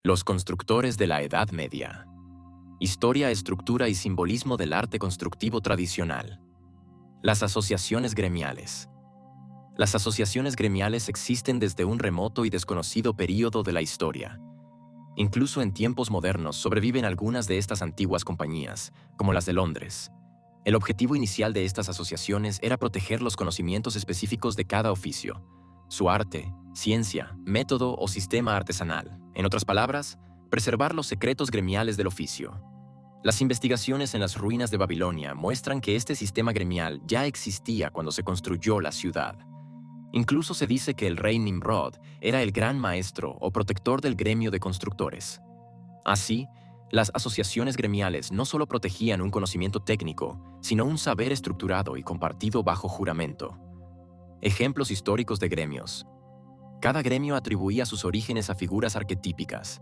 Los constructores de la Edad Media. Historia, estructura y simbolismo del arte constructivo tradicional. Las asociaciones gremiales. Las asociaciones gremiales existen desde un remoto y desconocido período de la historia. Incluso en tiempos modernos sobreviven algunas de estas antiguas compañías, como las de Londres. El objetivo inicial de estas asociaciones era proteger los conocimientos específicos de cada oficio, su arte, ciencia, método o sistema artesanal. En otras palabras, preservar los secretos gremiales del oficio. Las investigaciones en las ruinas de Babilonia muestran que este sistema gremial ya existía cuando se construyó la ciudad. Incluso se dice que el rey Nimrod era el gran maestro o protector del gremio de constructores. Así, las asociaciones gremiales no solo protegían un conocimiento técnico, sino un saber estructurado y compartido bajo juramento. Ejemplos históricos de gremios. Cada gremio atribuía sus orígenes a figuras arquetípicas.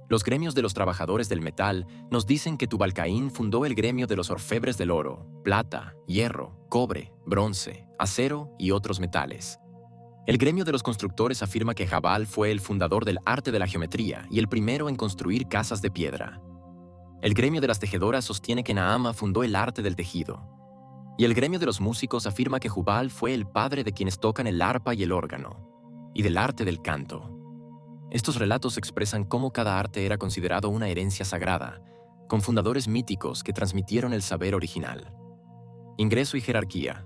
Los gremios de los trabajadores del metal nos dicen que Tubal-Caín fundó el gremio de los orfebres del oro, plata, hierro, cobre, bronce, acero y otros metales. El gremio de los constructores afirma que Jabal fue el fundador del arte de la geometría y el primero en construir casas de piedra. El gremio de las tejedoras sostiene que Naama fundó el arte del tejido. Y el gremio de los músicos afirma que Jubal fue el padre de quienes tocan el arpa y el órgano, y del arte del canto. Estos relatos expresan cómo cada arte era considerado una herencia sagrada, con fundadores míticos que transmitieron el saber original. Ingreso y jerarquía.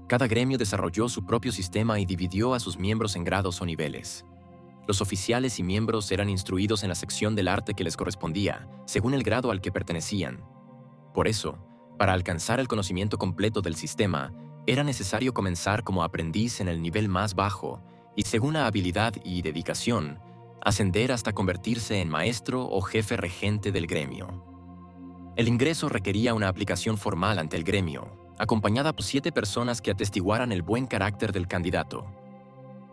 Cada gremio desarrolló su propio sistema y dividió a sus miembros en grados o niveles. Los oficiales y miembros eran instruidos en la sección del arte que les correspondía, según el grado al que pertenecían. Por eso, para alcanzar el conocimiento completo del sistema, era necesario comenzar como aprendiz en el nivel más bajo y, según la habilidad y dedicación, ascender hasta convertirse en maestro o jefe regente del gremio. El ingreso requería una aplicación formal ante el gremio, acompañada por 7 personas que atestiguaran el buen carácter del candidato.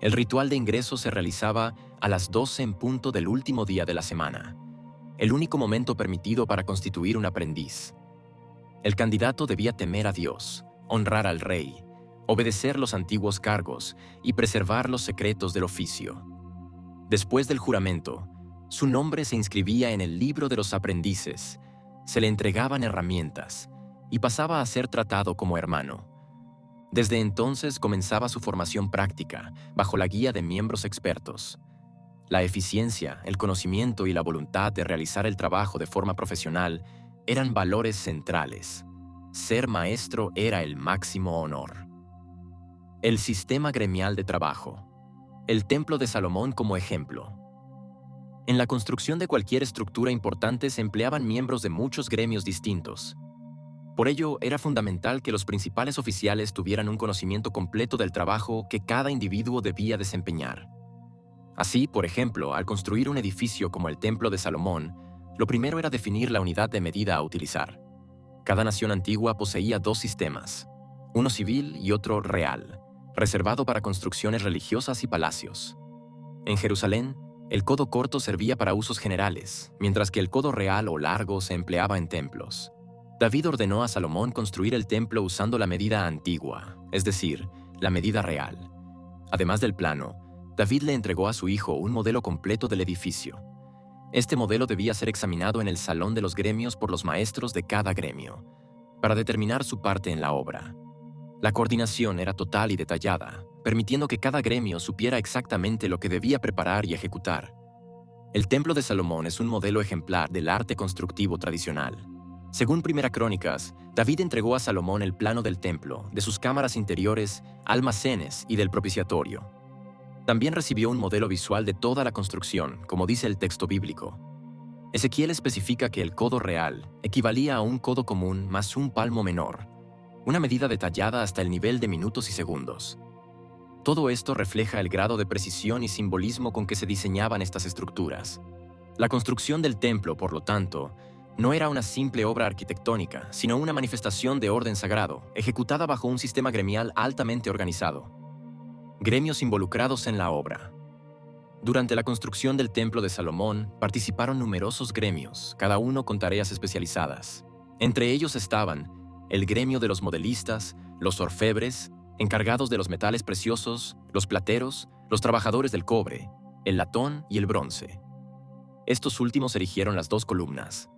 El ritual de ingreso se realizaba a las 12 en punto del último día de la semana, el único momento permitido para constituir un aprendiz. El candidato debía temer a Dios, honrar al rey, obedecer los antiguos cargos y preservar los secretos del oficio. Después del juramento, su nombre se inscribía en el libro de los aprendices, se le entregaban herramientas y pasaba a ser tratado como hermano. Desde entonces comenzaba su formación práctica, bajo la guía de miembros expertos. La eficiencia, el conocimiento y la voluntad de realizar el trabajo de forma profesional eran valores centrales. Ser maestro era el máximo honor. El sistema gremial de trabajo. El Templo de Salomón como ejemplo. En la construcción de cualquier estructura importante se empleaban miembros de muchos gremios distintos. Por ello, era fundamental que los principales oficiales tuvieran un conocimiento completo del trabajo que cada individuo debía desempeñar. Así, por ejemplo, al construir un edificio como el Templo de Salomón, lo primero era definir la unidad de medida a utilizar. Cada nación antigua poseía 2 sistemas, uno civil y otro real, reservado para construcciones religiosas y palacios. En Jerusalén, el codo corto servía para usos generales, mientras que el codo real o largo se empleaba en templos. David ordenó a Salomón construir el templo usando la medida antigua, es decir, la medida real. Además del plano, David le entregó a su hijo un modelo completo del edificio. Este modelo debía ser examinado en el salón de los gremios por los maestros de cada gremio, para determinar su parte en la obra. La coordinación era total y detallada, permitiendo que cada gremio supiera exactamente lo que debía preparar y ejecutar. El Templo de Salomón es un modelo ejemplar del arte constructivo tradicional. Según Primera Crónicas, David entregó a Salomón el plano del templo, de sus cámaras interiores, almacenes y del propiciatorio. También recibió un modelo visual de toda la construcción, como dice el texto bíblico. Ezequiel especifica que el codo real equivalía a un codo común más un palmo menor, una medida detallada hasta el nivel de minutos y segundos. Todo esto refleja el grado de precisión y simbolismo con que se diseñaban estas estructuras. La construcción del templo, por lo tanto, no era una simple obra arquitectónica, sino una manifestación de orden sagrado, ejecutada bajo un sistema gremial altamente organizado. Gremios involucrados en la obra. Durante la construcción del Templo de Salomón, participaron numerosos gremios, cada uno con tareas especializadas. Entre ellos estaban el gremio de los modelistas, los orfebres, encargados de los metales preciosos, los plateros, los trabajadores del cobre, el latón y el bronce. Estos últimos erigieron las dos columnas.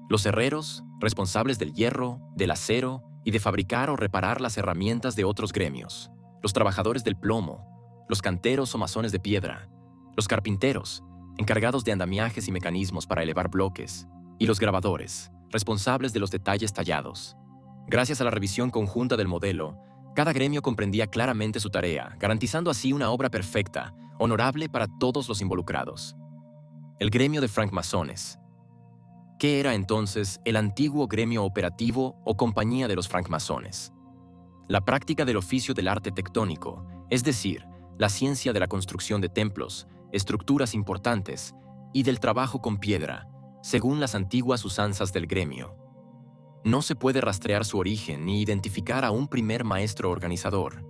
Los herreros, responsables del hierro, del acero y de fabricar o reparar las herramientas de otros gremios. Los trabajadores del plomo, los canteros o masones de piedra, los carpinteros, encargados de andamiajes y mecanismos para elevar bloques, y los grabadores, responsables de los detalles tallados. Gracias a la revisión conjunta del modelo, cada gremio comprendía claramente su tarea, garantizando así una obra perfecta, honorable para todos los involucrados. El gremio de francmasones. ¿Qué era entonces el antiguo gremio operativo o compañía de los francmasones? La práctica del oficio del arte tectónico, es decir, la ciencia de la construcción de templos, estructuras importantes y del trabajo con piedra, según las antiguas usanzas del gremio. No se puede rastrear su origen ni identificar a un primer maestro organizador,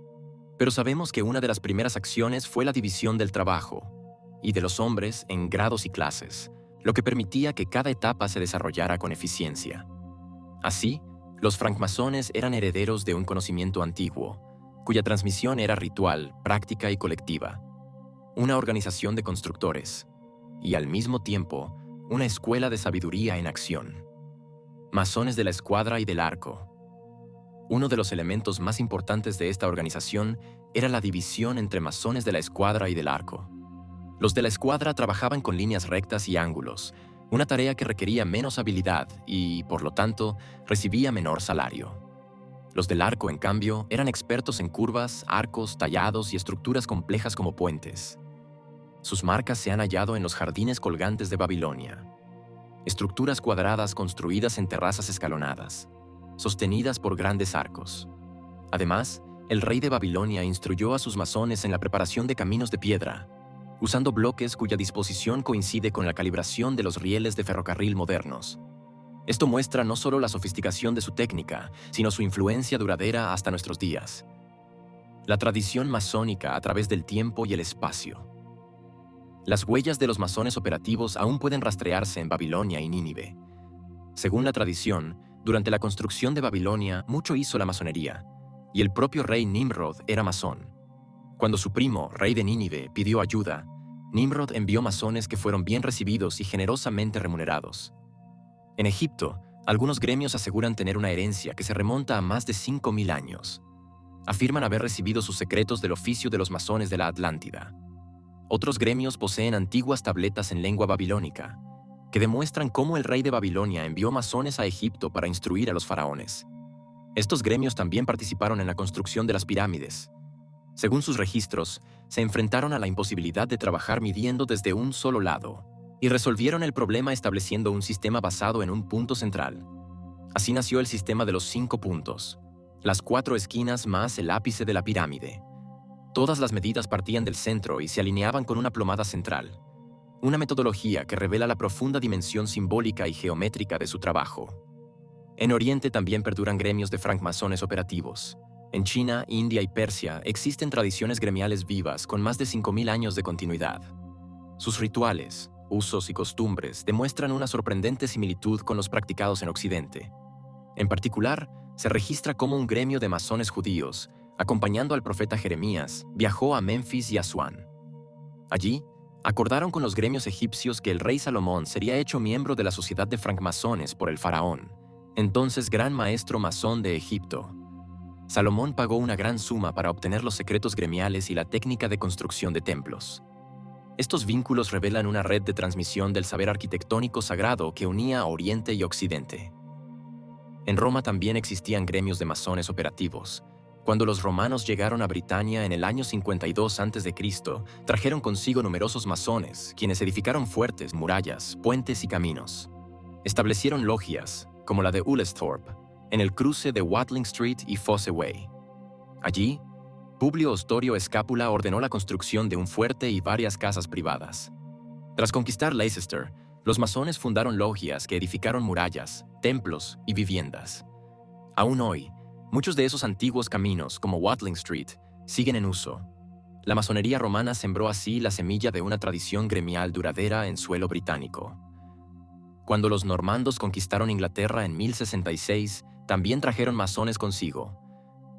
pero sabemos que una de las primeras acciones fue la división del trabajo y de los hombres en grados y clases, lo que permitía que cada etapa se desarrollara con eficiencia. Así, los francmasones eran herederos de un conocimiento antiguo, cuya transmisión era ritual, práctica y colectiva, una organización de constructores, y al mismo tiempo, una escuela de sabiduría en acción. Masones de la escuadra y del arco. Uno de los elementos más importantes de esta organización era la división entre masones de la escuadra y del arco. Los de la escuadra trabajaban con líneas rectas y ángulos, una tarea que requería menos habilidad y, por lo tanto, recibía menor salario. Los del arco, en cambio, eran expertos en curvas, arcos, tallados y estructuras complejas como puentes. Sus marcas se han hallado en los jardines colgantes de Babilonia. Estructuras cuadradas construidas en terrazas escalonadas, sostenidas por grandes arcos. Además, el rey de Babilonia instruyó a sus masones en la preparación de caminos de piedra, usando bloques cuya disposición coincide con la calibración de los rieles de ferrocarril modernos. Esto muestra no solo la sofisticación de su técnica, sino su influencia duradera hasta nuestros días. La tradición masónica a través del tiempo y el espacio. Las huellas de los masones operativos aún pueden rastrearse en Babilonia y Nínive. Según la tradición, durante la construcción de Babilonia, mucho hizo la masonería, y el propio rey Nimrod era masón. Cuando su primo, rey de Nínive, pidió ayuda, Nimrod envió masones que fueron bien recibidos y generosamente remunerados. En Egipto, algunos gremios aseguran tener una herencia que se remonta a más de 5.000 años. Afirman haber recibido sus secretos del oficio de los masones de la Atlántida. Otros gremios poseen antiguas tabletas en lengua babilónica, que demuestran cómo el rey de Babilonia envió masones a Egipto para instruir a los faraones. Estos gremios también participaron en la construcción de las pirámides. Según sus registros, se enfrentaron a la imposibilidad de trabajar midiendo desde un solo lado, y resolvieron el problema estableciendo un sistema basado en un punto central. Así nació el sistema de los 5 puntos, las 4 esquinas más el ápice de la pirámide. Todas las medidas partían del centro y se alineaban con una plomada central, una metodología que revela la profunda dimensión simbólica y geométrica de su trabajo. En Oriente también perduran gremios de francmasones operativos. En China, India y Persia existen tradiciones gremiales vivas con más de 5.000 años de continuidad. Sus rituales, usos y costumbres demuestran una sorprendente similitud con los practicados en Occidente. En particular, se registra cómo un gremio de masones judíos, acompañando al profeta Jeremías, viajó a Menfis y Asuán. Allí, acordaron con los gremios egipcios que el rey Salomón sería hecho miembro de la sociedad de francmasones por el faraón, entonces gran maestro masón de Egipto. Salomón pagó una gran suma para obtener los secretos gremiales y la técnica de construcción de templos. Estos vínculos revelan una red de transmisión del saber arquitectónico sagrado que unía a Oriente y Occidente. En Roma también existían gremios de masones operativos. Cuando los romanos llegaron a Britania en el año 52 a.C., trajeron consigo numerosos masones, quienes edificaron fuertes, murallas, puentes y caminos. Establecieron logias, como la de Ullesthorpe, en el cruce de Watling Street y Fosse Way. Allí, Publio Ostorio Escápula ordenó la construcción de un fuerte y varias casas privadas. Tras conquistar Leicester, los masones fundaron logias que edificaron murallas, templos y viviendas. Aún hoy, muchos de esos antiguos caminos, como Watling Street, siguen en uso. La masonería romana sembró así la semilla de una tradición gremial duradera en suelo británico. Cuando los normandos conquistaron Inglaterra en 1066, también trajeron masones consigo.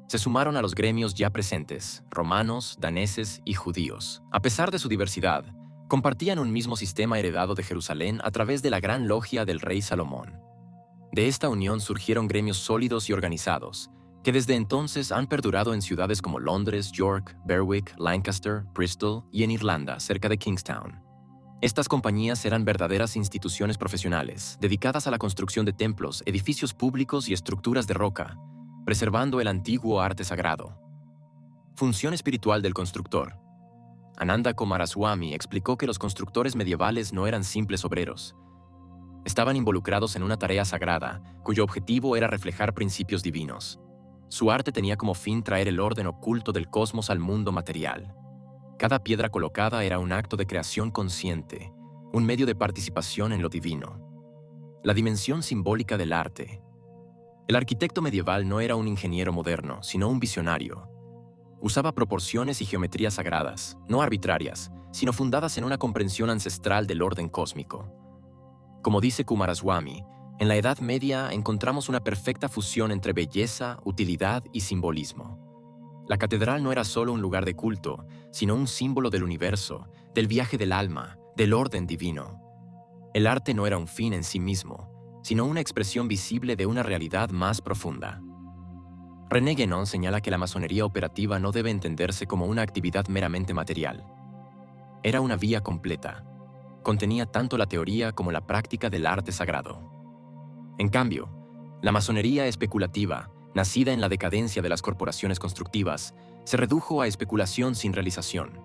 Se sumaron a los gremios ya presentes, romanos, daneses y judíos. A pesar de su diversidad, Compartían un mismo sistema heredado de Jerusalén a través de la gran logia del rey Salomón. De esta unión surgieron gremios sólidos y organizados, que desde entonces han perdurado en ciudades como Londres, York, Berwick, Lancaster, Bristol y en Irlanda, cerca de Kingstown. Estas compañías eran verdaderas instituciones profesionales, dedicadas a la construcción de templos, edificios públicos y estructuras de roca, preservando el antiguo arte sagrado. Función espiritual del constructor. Ananda Coomaraswamy explicó que los constructores medievales no eran simples obreros. Estaban involucrados en una tarea sagrada, cuyo objetivo era reflejar principios divinos. Su arte tenía como fin traer el orden oculto del cosmos al mundo material. Cada piedra colocada era un acto de creación consciente, un medio de participación en lo divino. La dimensión simbólica del arte. El arquitecto medieval no era un ingeniero moderno, sino un visionario. Usaba proporciones y geometrías sagradas, no arbitrarias, sino fundadas en una comprensión ancestral del orden cósmico. Como dice Coomaraswamy, en la Edad Media encontramos una perfecta fusión entre belleza, utilidad y simbolismo. La catedral no era solo un lugar de culto, sino un símbolo del universo, del viaje del alma, del orden divino. El arte no era un fin en sí mismo, sino una expresión visible de una realidad más profunda. René Guénon señala que la masonería operativa no debe entenderse como una actividad meramente material. Era una vía completa. Contenía tanto la teoría como la práctica del arte sagrado. En cambio, la masonería especulativa, nacida en la decadencia de las corporaciones constructivas, se redujo a especulación sin realización.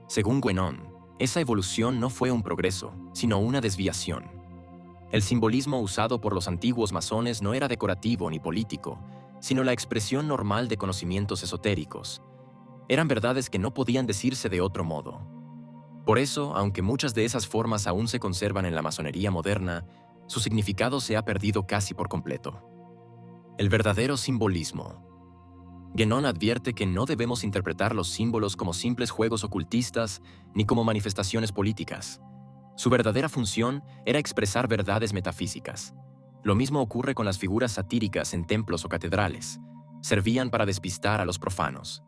Según Guénon, esa evolución no fue un progreso, sino una desviación. El simbolismo usado por los antiguos masones no era decorativo ni político, sino la expresión normal de conocimientos esotéricos. Eran verdades que no podían decirse de otro modo. Por eso, aunque muchas de esas formas aún se conservan en la masonería moderna, su significado se ha perdido casi por completo. El verdadero simbolismo. Guénon advierte que no debemos interpretar los símbolos como simples juegos ocultistas ni como manifestaciones políticas. Su verdadera función era expresar verdades metafísicas. Lo mismo ocurre con las figuras satíricas en templos o catedrales. Servían para despistar a los profanos.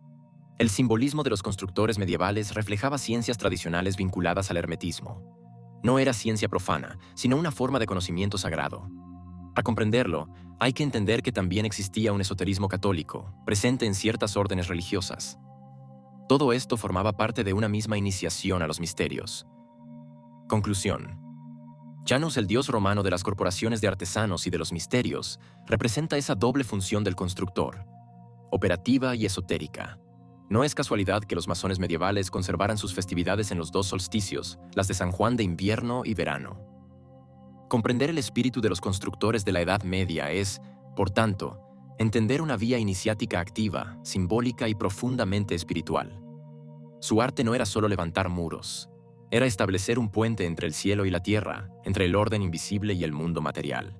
El simbolismo de los constructores medievales reflejaba ciencias tradicionales vinculadas al hermetismo. No era ciencia profana, sino una forma de conocimiento sagrado. Para comprenderlo, hay que entender que también existía un esoterismo católico, presente en ciertas órdenes religiosas. Todo esto formaba parte de una misma iniciación a los misterios. Conclusión. Janus, el dios romano de las corporaciones de artesanos y de los misterios, representa esa doble función del constructor, operativa y esotérica. No es casualidad que los masones medievales conservaran sus festividades en los dos solsticios, las de San Juan de invierno y verano. Comprender el espíritu de los constructores de la Edad Media es, por tanto, entender una vía iniciática activa, simbólica y profundamente espiritual. Su arte no era solo levantar muros, era establecer un puente entre el cielo y la tierra, entre el orden invisible y el mundo material.